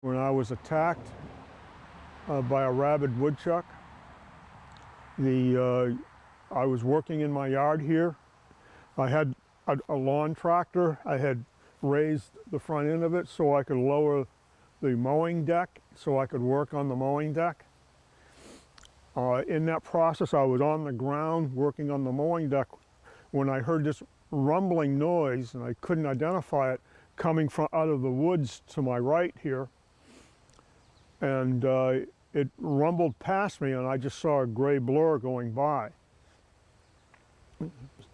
When I was attacked by a rabid woodchuck, I was working in my yard here. I had a lawn tractor. I had raised the front end of it so I could lower the mowing deck, so I could work on the mowing deck. In that process, I was on the ground working on the mowing deck when I heard this rumbling noise, and I couldn't identify it, coming from out of the woods to my right here. And it rumbled past me, and I just saw a gray blur going by.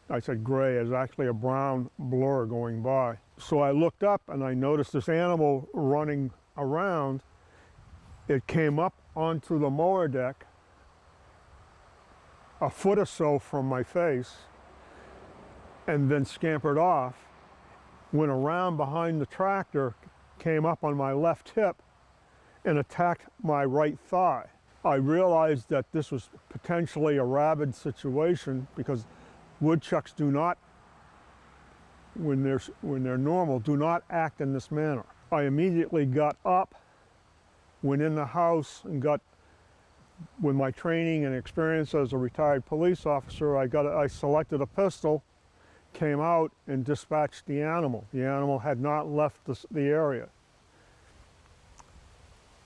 I said gray, it's actually a brown blur going by. So I looked up and I noticed this animal running around. It came up onto the mower deck a foot or so from my face and then scampered off, went around behind the tractor, came up on my left hip and attacked my right thigh. I realized that this was potentially a rabid situation because woodchucks do not, when they're normal, do not act in this manner. I immediately got up, went in the house, and got, with my training and experience as a retired police officer, I selected a pistol, came out and dispatched the animal. The animal had not left the area.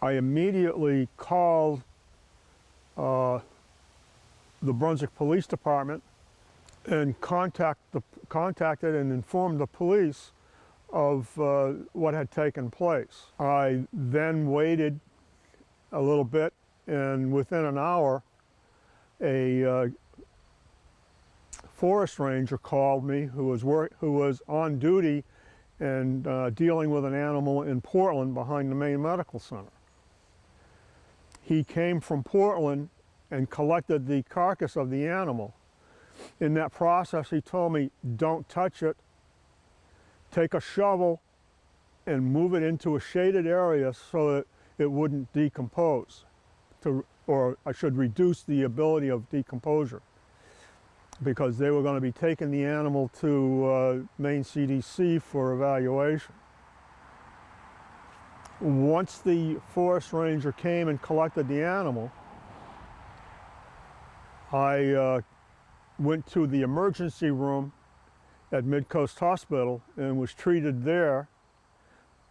I immediately called the Brunswick Police Department and contacted and informed the police of what had taken place. I then waited a little bit, and within an hour, a forest ranger called me who was on duty and dealing with an animal in Portland behind the main medical center. He came from Portland and collected the carcass of the animal. In that process, he told me, don't touch it, take a shovel and move it into a shaded area so that it wouldn't decompose, or I should reduce the ability of decomposure, because they were going to be taking the animal to Maine CDC for evaluation. Once the forest ranger came and collected the animal, I went to the emergency room at Midcoast Hospital and was treated there.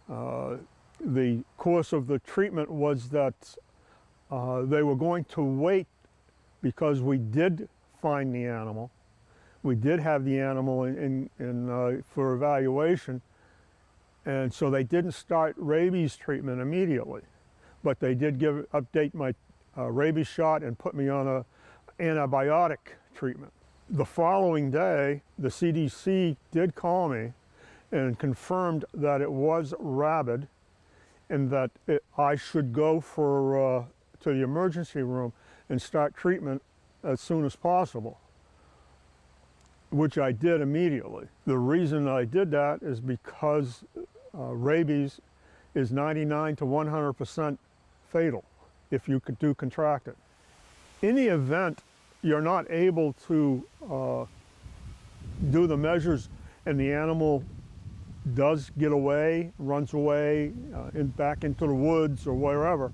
The course of the treatment was that they were going to wait, because we did find the animal. We did have the animal for evaluation. And so they didn't start rabies treatment immediately, but they did update my rabies shot and put me on an antibiotic treatment. The following day, the CDC did call me and confirmed that it was rabid and that I should go to the emergency room and start treatment as soon as possible, which I did immediately. The reason I did that is because rabies is 99 to 100% fatal if you do contract it. In the event you're not able to do the measures and the animal does get away, runs away back into the woods or wherever,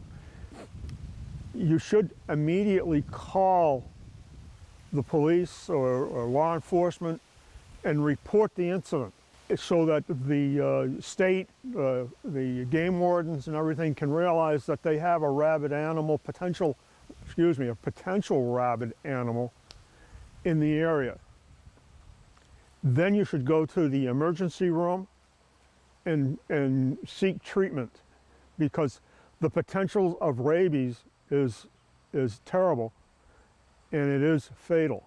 you should immediately call the police or law enforcement and report the incident, so that the state, the game wardens and everything can realize that they have a rabid animal, a potential rabid animal in the area. Then you should go to the emergency room and seek treatment, because the potential of rabies is terrible and it is fatal.